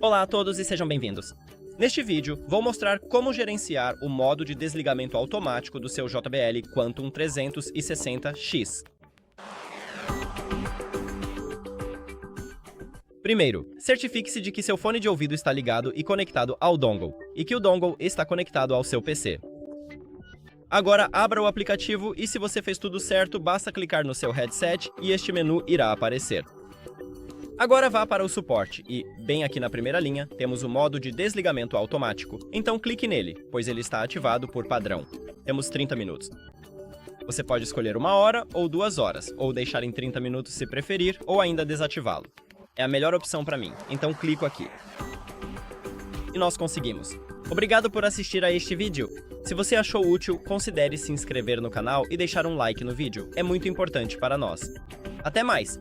Olá a todos e sejam bem-vindos. Neste vídeo, vou mostrar como gerenciar o modo de desligamento automático do seu JBL Quantum 360X. Primeiro, certifique-se de que seu fone de ouvido está ligado e conectado ao dongle, e que o dongle está conectado ao seu PC. Agora, abra o aplicativo e se você fez tudo certo, basta clicar no seu headset e este menu irá aparecer. Agora vá para o Suporte e, bem aqui na primeira linha, temos o modo de desligamento automático, então clique nele, pois ele está ativado por padrão. Temos 30 minutos. Você pode escolher 1 hora ou 2 horas, ou deixar em 30 minutos se preferir, ou ainda desativá-lo. É a melhor opção para mim, então clico aqui. E nós conseguimos. Obrigado por assistir a este vídeo. Se você achou útil, considere se inscrever no canal e deixar um like no vídeo. É muito importante para nós. Até mais!